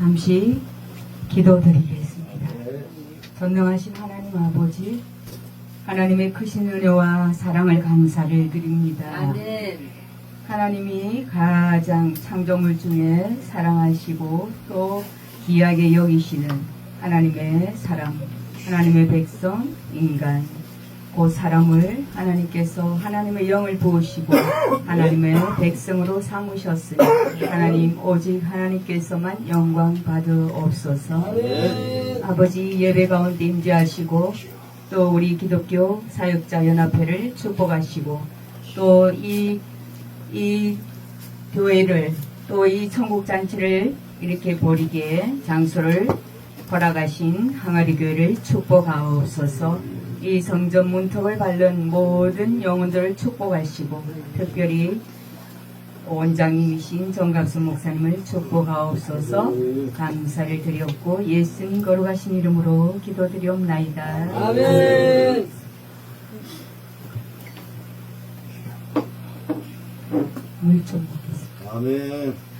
잠시 기도드리겠습니다. 전능하신 하나님 아버지, 하나님의 크신 은혜와 사랑을 감사를 드립니다. 아멘. 하나님이 가장 창조물 중에 사랑하시고 또 귀하게 여기시는 하나님의 사람, 하나님의 백성, 인간, 그 사람을 하나님께서 하나님의 영을 부으시고 하나님의 백성으로 삼으셨으니 하나님 오직 하나님께서만 영광 받으옵소서. 아버지 예배 가운데 임재하시고 또 우리 기독교 사역자 연합회를 축복하시고 또 이 교회를 또 이 천국잔치를 이렇게 벌이기에 장소를 허락하신 항아리 교회를 축복하옵소서. 이 성전 문턱을 밟는 모든 영혼들을 축복하시고 특별히 원장님이신 정갑순 목사님을 축복하옵소서. 감사를 드렸고 예수님 거룩하신 이름으로 기도드리옵나이다. 아멘. 물 좀 먹겠습니다. 아멘.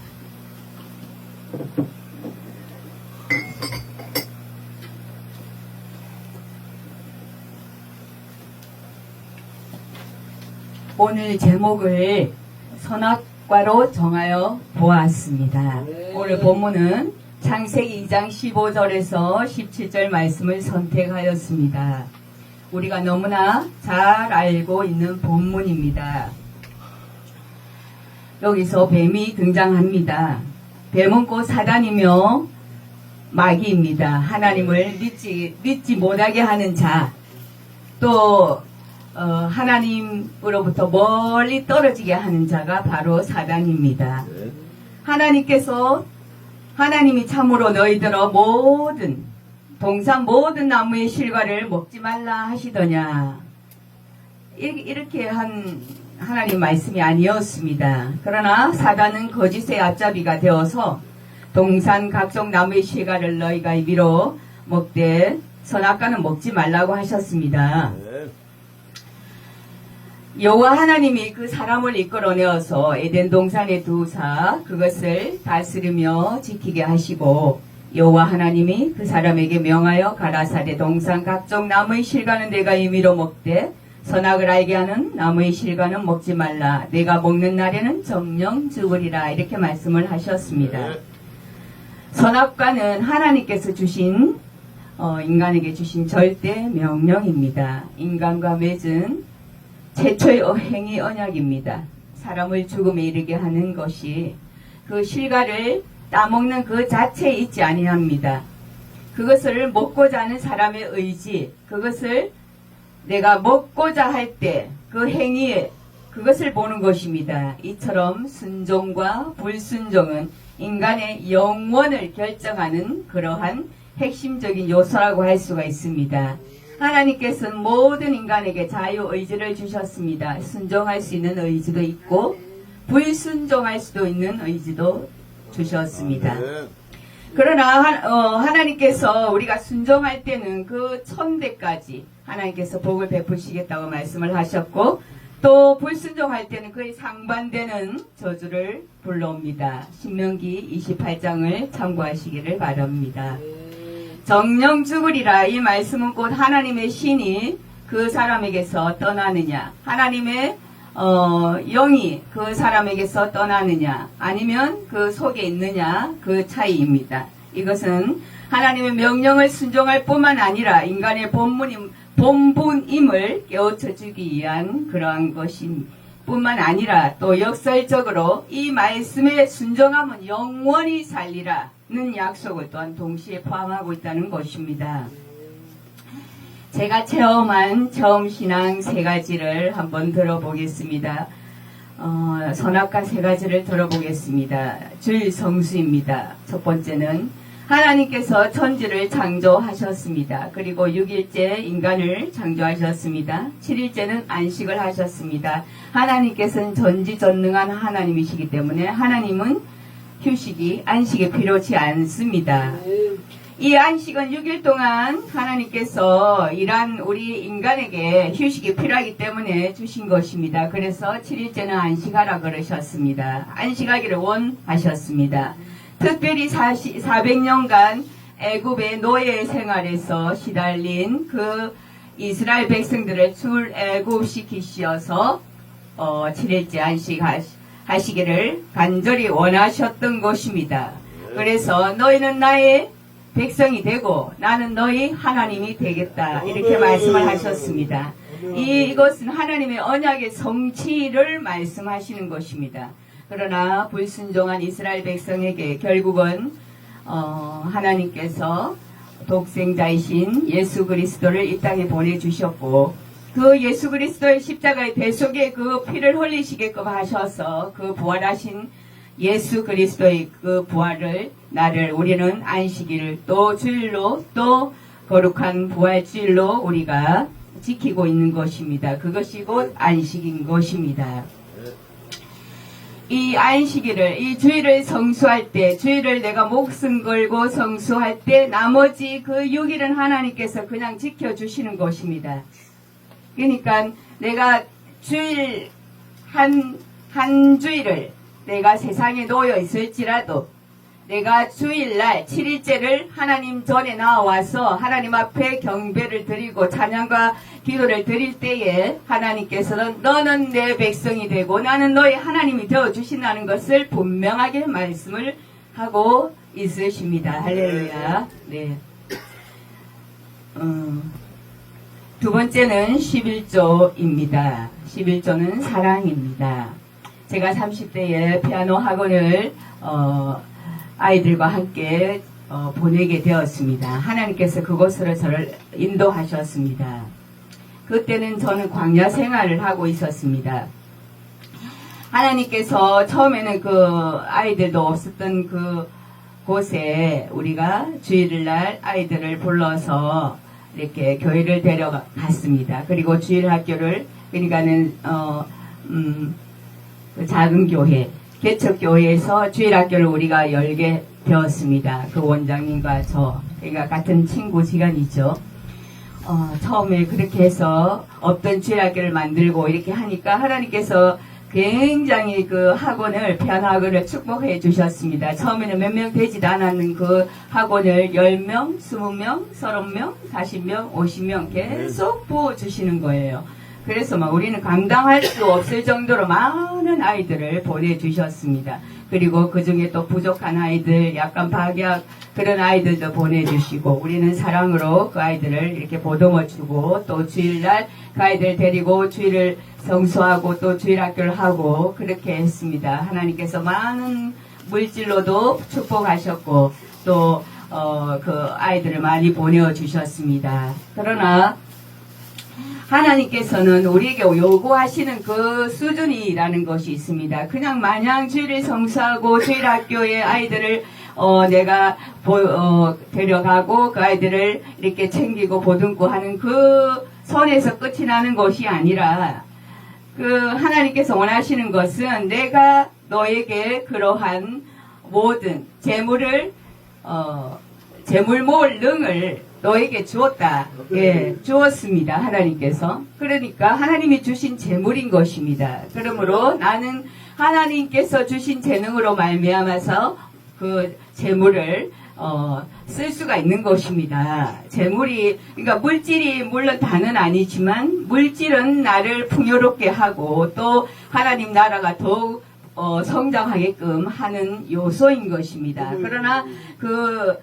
오늘 제목을 선악과로 정하여 보았습니다. 오늘 본문은 창세기 2장 15절에서 17절 말씀을 선택하였습니다. 우리가 너무나 잘 알고 있는 본문입니다. 여기서 뱀이 등장합니다. 뱀은 곧 사단이며 마귀입니다. 하나님을 믿지 못하게 하는 자, 또 하나님으로부터 멀리 떨어지게 하는 자가 바로 사단입니다. 하나님이 참으로 너희들어 모든 동산 모든 나무의 실과를 먹지 말라 하시더냐, 이렇게 한 하나님 말씀이 아니었습니다. 그러나 사단은 거짓의 앞잡이가 되어서 동산 각종 나무의 실과를 너희가 임의로 먹되 선악과는 먹지 말라고 하셨습니다. 여호와 하나님이 그 사람을 이끌어내어서 에덴 동산에 두사 그것을 다스리며 지키게 하시고 여호와 하나님이 그 사람에게 명하여 가라사대 동산 각종 나무의 실과는 내가 임의로 먹되 선악을 알게 하는 나무의 실과는 먹지 말라. 내가 먹는 날에는 정령 죽으리라. 이렇게 말씀을 하셨습니다. 선악과는 하나님께서 주신 인간에게 주신 절대 명령입니다. 인간과 맺은 최초의 행위 언약입니다. 사람을 죽음에 이르게 하는 것이 그 실과를 따먹는 그 자체에 있지 아니합니다. 그것을 먹고자 하는 사람의 의지, 그것을 내가 먹고자 할 때 그 행위에 그것을 보는 것입니다. 이처럼 순종과 불순종은 인간의 영원을 결정하는 그러한 핵심적인 요소라고 할 수가 있습니다. 하나님께서는 모든 인간에게 자유의지를 주셨습니다. 순종할 수 있는 의지도 있고 불순종할 수도 있는 의지도 주셨습니다. 그러나 하나님께서 우리가 순종할 때는 그 천대까지 하나님께서 복을 베푸시겠다고 말씀을 하셨고 또 불순종할 때는 그의 상반되는 저주를 불러옵니다. 신명기 28장을 참고하시기를 바랍니다. 정령 죽으리라, 이 말씀은 곧 하나님의 신이 그 사람에게서 떠나느냐, 하나님의 영이 그 사람에게서 떠나느냐 아니면 그 속에 있느냐, 그 차이입니다. 이것은 하나님의 명령을 순종할 뿐만 아니라 인간의 본분임을 깨우쳐주기 위한 그러한 것임 뿐만 아니라 또 역설적으로 이 말씀에 순종하면 영원히 살리라는 약속을 또한 동시에 포함하고 있다는 것입니다. 제가 체험한 처음신앙 세 가지를 한번 들어보겠습니다. 선악과 세 가지를 들어보겠습니다. 주일성수입니다. 첫 번째는 하나님께서 천지를 창조하셨습니다. 그리고 6일째 인간을 창조하셨습니다. 7일째는 안식을 하셨습니다. 하나님께서는 전지전능한 하나님이시기 때문에 하나님은 휴식이, 안식이 필요치 않습니다. 이 안식은 6일 동안 하나님께서 일한 우리 인간에게 휴식이 필요하기 때문에 주신 것입니다. 그래서 7일째는 안식하라 그러셨습니다. 안식하기를 원하셨습니다. 특별히 400년간 애굽의 노예 생활에서 시달린 그 이스라엘 백성들을 출애굽시키시어서 7일째 안식하시기를 간절히 원하셨던 것입니다. 그래서 너희는 나의 백성이 되고 나는 너희 하나님이 되겠다, 이렇게 말씀을 하셨습니다. 이것은 하나님의 언약의 성취를 말씀하시는 것입니다. 그러나 불순종한 이스라엘 백성에게 결국은 하나님께서 독생자이신 예수 그리스도를 이 땅에 보내주셨고, 그 예수 그리스도의 십자가의 대속에 그 피를 흘리시게끔 하셔서 그 부활하신 예수 그리스도의 그 부활을 우리는 안식일 또 주일로 또 거룩한 부활주일로 우리가 지키고 있는 것입니다. 그것이 곧 안식인 것입니다. 이 안식일을, 이 주일을 성수할 때, 주일을 내가 목숨 걸고 성수할 때 나머지 그 6일은 하나님께서 그냥 지켜주시는 것입니다. 그러니까 내가 주일 한 주일을 내가 세상에 놓여 있을지라도 내가 주일날 7일째를 하나님 전에 나와서 하나님 앞에 경배를 드리고 찬양과 기도를 드릴 때에 하나님께서는 너는 내 백성이 되고 나는 너의 하나님이 되어주신다는 것을 분명하게 말씀을 하고 있으십니다. 할렐루야. 네. 두 번째는 11조입니다. 11조는 사랑입니다. 제가 30대에 피아노 학원을 아이들과 함께 보내게 되었습니다. 하나님께서 그곳으로 저를 인도하셨습니다. 그때는 저는 광야 생활을 하고 있었습니다. 하나님께서 처음에는 그 아이들도 없었던 그 곳에 우리가 주일날 아이들을 불러서 이렇게 교회를 데려갔습니다. 그리고 주일 학교를, 그러니까는 그 작은 교회, 개척교회에서 주일학교를 우리가 열게 되었습니다. 그 원장님과 그러니까 같은 친구 지간이죠. 처음에 그렇게 해서 없던 주일학교를 만들고 이렇게 하니까 하나님께서 굉장히 그 학원을, 피아노 학원을 축복해 주셨습니다. 처음에는 몇 명 되지도 않았는 그 학원을 10명, 20명, 30명, 40명, 50명 계속 부어주시는 거예요. 그래서 우리는 감당할 수 없을 정도로 많은 아이들을 보내주셨습니다. 그리고 그 중에 또 부족한 아이들, 약간 박약 그런 아이들도 보내주시고, 우리는 사랑으로 그 아이들을 이렇게 보듬어주고, 또 주일날 그 아이들 데리고 주일을 성수하고 또 주일학교를 하고 그렇게 했습니다. 하나님께서 많은 물질로도 축복하셨고 또 그 아이들을 많이 보내주셨습니다. 그러나 하나님께서는 우리에게 요구하시는 그 수준이라는 것이 있습니다. 그냥 마냥 주일을 성수하고 주일학교의 아이들을 내가 데려가고 그 아이들을 이렇게 챙기고 보듬고 하는 그 선에서 끝이 나는 것이 아니라, 그 하나님께서 원하시는 것은 내가 너에게 그러한 모든 재물을 재물 모을 능을 너에게 주었다. 예, 주었습니다. 하나님께서. 그러니까 하나님이 주신 재물인 것입니다. 그러므로 나는 하나님께서 주신 재능으로 말미암아서 그 재물을 쓸 수가 있는 것입니다. 재물이, 그러니까 물질이 물론 다는 아니지만 물질은 나를 풍요롭게 하고 또 하나님 나라가 더욱 성장하게끔 하는 요소인 것입니다. 그러나 그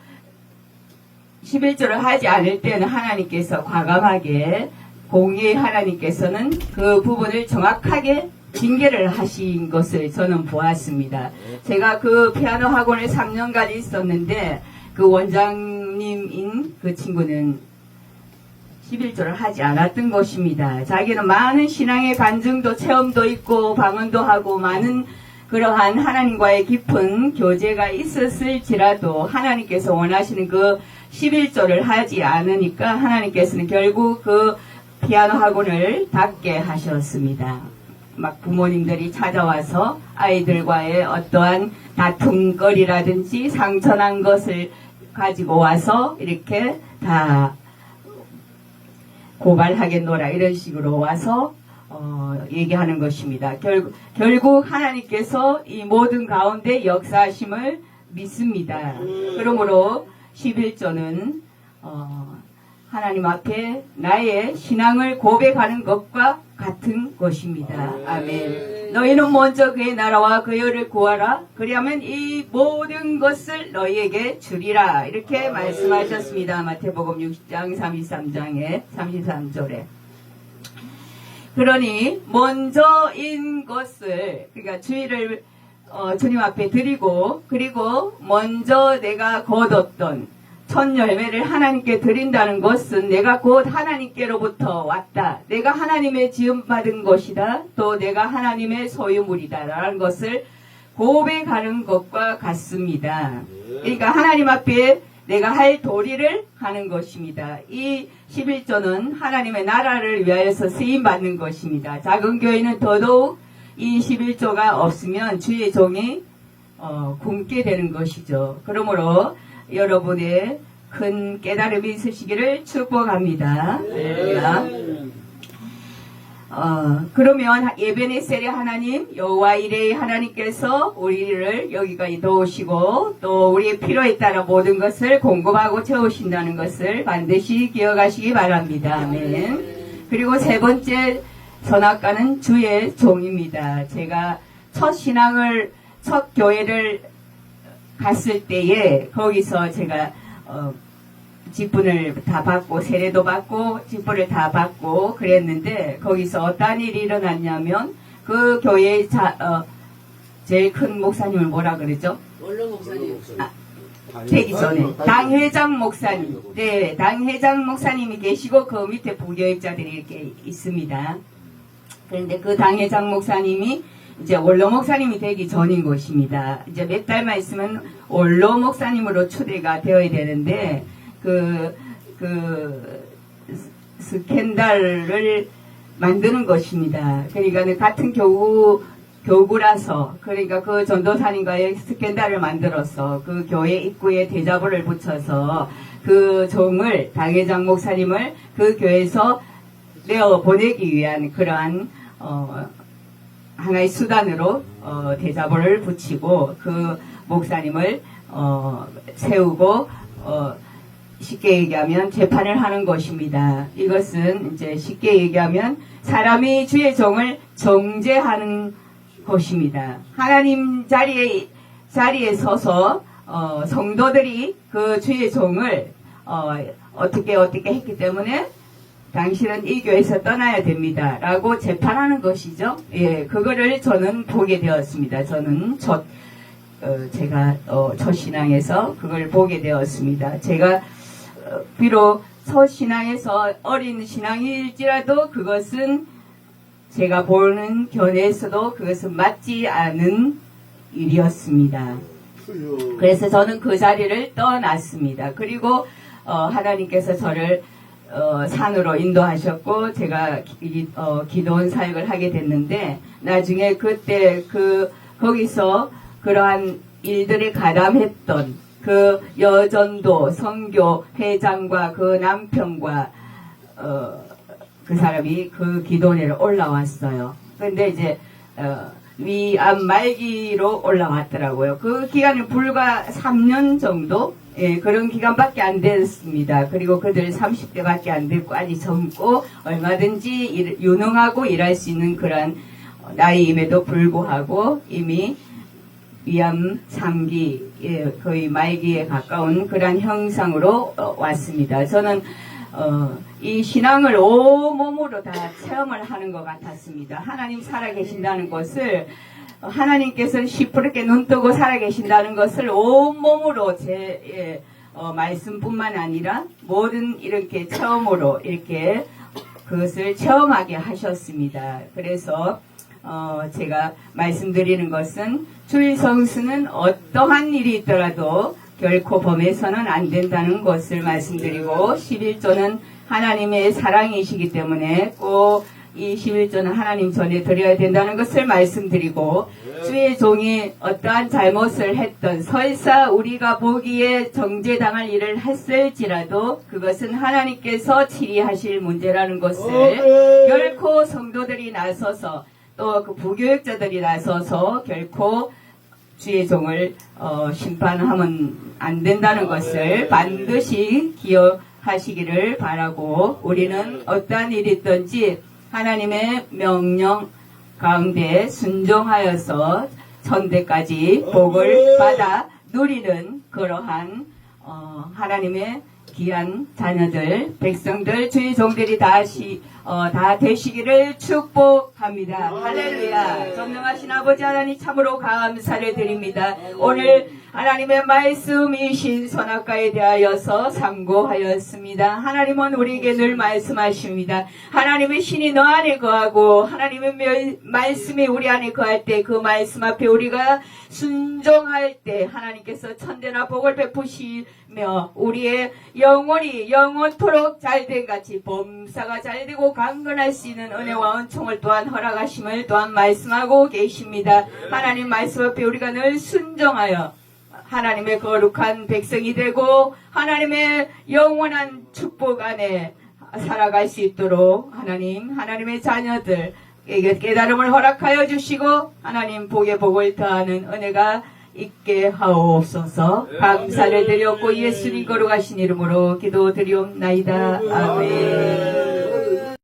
11조를 하지 않을 때는 하나님께서 과감하게, 공의의 하나님께서는 그 부분을 정확하게 징계를 하신 것을 저는 보았습니다. 제가 그 피아노 학원을 3년간 있었는데 그 원장님인 그 친구는 11조를 하지 않았던 것입니다. 자기는 많은 신앙의 간증도 체험도 있고 방언도 하고 많은 그러한 하나님과의 깊은 교제가 있었을지라도 하나님께서 원하시는 그 11조를 하지 않으니까 하나님께서는 결국 그 피아노 학원을 닫게 하셨습니다. 막 부모님들이 찾아와서 아이들과의 어떠한 다툼거리라든지 상처난 것을 가지고 와서 이렇게 다 고발하겠노라 이런 식으로 와서 얘기하는 것입니다. 결국 하나님께서 이 모든 가운데 역사하심을 믿습니다. 그러므로 11조는 하나님 앞에 나의 신앙을 고백하는 것과 같은 것입니다. 아멘. 너희는 먼저 그의 나라와 그의 의를 구하라. 그리하면 이 모든 것을 너희에게 주리라. 이렇게 말씀하셨습니다. 마태복음 6장 33장에 33절에. 그러니 먼저인 것을, 그러니까 주의를 주님 앞에 드리고, 그리고 먼저 내가 거뒀던 첫 열매를 하나님께 드린다는 것은 내가 곧 하나님께로부터 왔다. 내가 하나님의 지음받은 것이다. 또 내가 하나님의 소유물이다. 라는 것을 고백하는 것과 같습니다. 그러니까 하나님 앞에 내가 할 도리를 하는 것입니다. 이 11조는 하나님의 나라를 위하여서 쓰임받는 것입니다. 작은 교회는 더더욱 이 11조가 없으면 주의 종이 굶게 되는 것이죠. 그러므로 여러분의 큰 깨달음이 있으시기를 축복합니다. 그러면 예베네셀의 하나님 여호와 이레의 하나님께서 우리를 여기까지 도우시고 또 우리의 필요에 따라 모든 것을 공급하고 채우신다는 것을 반드시 기억하시기 바랍니다. 아멘. 그리고 세 번째 선악과는 주의 종입니다. 제가 첫 교회를 갔을 때에 거기서 제가 직분을 다 받고 세례도 받고 직분을 다 받고 그랬는데 거기서 어떤 일이 일어났냐면 그 교회의 제일 큰 목사님을 뭐라 그러죠? 원로 목사님. 되기 전에 당회장 목사님, 네, 당회장 목사님이 계시고 그 밑에 부교육자들이 이렇게 있습니다. 그런데 그 당회장 목사님이 이제 원로 목사님이 되기 전인 것입니다. 이제 몇 달만 있으면 원로 목사님으로 초대가 되어야 되는데 그 스캔들을 만드는 것입니다. 그러니까 같은 교구라서 그러니까 그 전도사님과의 스캔들을 만들어서 그 교회 입구에 대자보를 붙여서 그 종을 당회장 목사님을 그 교회에서 내어 보내기 위한 그러한 하나의 수단으로 대자보를 붙이고 그 목사님을 세우고 쉽게 얘기하면 재판을 하는 것입니다. 이것은 이제 쉽게 얘기하면 사람이 주의 종을 정죄하는 것입니다. 하나님 자리에 서서 성도들이 그 주의 종을 어떻게 했기 때문에 당신은 이 교회에서 떠나야 됩니다. 라고 재판하는 것이죠. 예, 그거를 저는 보게 되었습니다. 저는 제가 첫 신앙에서 그걸 보게 되었습니다. 제가 비록 첫 신앙에서 어린 신앙일지라도 그것은 제가 보는 견해에서도 그것은 맞지 않은 일이었습니다. 그래서 저는 그 자리를 떠났습니다. 그리고 하나님께서 저를 산으로 인도하셨고 제가 기도원 사역을 하게 됐는데 나중에 그때 거기서 그러한 일들에 가담했던 그 여전도 선교 회장과 그 남편과 그 사람이 그 기도원에 올라왔어요. 근데 이제 위암 말기로 올라왔더라고요. 그 기간은 불과 3년 정도 그런 기간밖에 안 됐습니다. 그리고 그들 30대밖에 안 됐고 아직 젊고 얼마든지 유능하고 일할 수 있는 그런 나이임에도 불구하고 이미 위암 3기 거의 말기에 가까운 그런 형상으로 왔습니다. 저는 이 신앙을 온몸으로 다 체험을 하는 것 같았습니다. 하나님 살아계신다는 것을 하나님께서는 시퍼렇게 눈뜨고 살아계신다는 것을 온몸으로 말씀뿐만 아니라 모든 이렇게 체험으로 이렇게 그것을 체험하게 하셨습니다. 그래서 제가 말씀드리는 것은 주일 성수는 어떠한 일이 있더라도 결코 범해서는 안 된다는 것을 말씀드리고 11조는 하나님의 사랑이시기 때문에 꼭 이 11조는 하나님 전에 드려야 된다는 것을 말씀드리고 주의 종이 어떠한 잘못을 했던 설사 우리가 보기에 정죄당할 일을 했을지라도 그것은 하나님께서 치리하실 문제라는 것을 결코 성도들이 나서서 또 그 부교육자들이 나서서 결코 주의 종을 심판하면 안 된다는 것을 반드시 기억하시기를 바라고, 우리는 어떠한 일이 있든지 하나님의 명령 가운데 순종하여서 천대까지 복을 받아 누리는 그러한 하나님의 귀한 자녀들, 백성들, 주의 종들이 다 되시기를 축복합니다. 할렐루야. 전능하신 아버지 하나님 참으로 감사를 드립니다. 오늘 하나님의 말씀이 신선악과에 대하여서 상고하였습니다. 하나님은 우리에게 늘 말씀하십니다. 하나님의 신이 너 안에 거하고 하나님의 말씀이 우리 안에 거할 때 그 말씀 앞에 우리가 순종할 때 하나님께서 천대나 복을 베푸시며 우리의 영혼이 영원토록 잘된 같이 범사가 잘되고 강건할 수 있는 은혜와 은총을 또한 허락하심을 또한 말씀하고 계십니다. 하나님 말씀 앞에 우리가 늘 순종하여 하나님의 거룩한 백성이 되고 하나님의 영원한 축복 안에 살아갈 수 있도록 하나님의 자녀들에게 깨달음을 허락하여 주시고 하나님 복에 복을 더하는 은혜가 있게 하옵소서. 감사를 드렸고 예수님 거룩하신 이름으로 기도드리옵나이다. 아멘.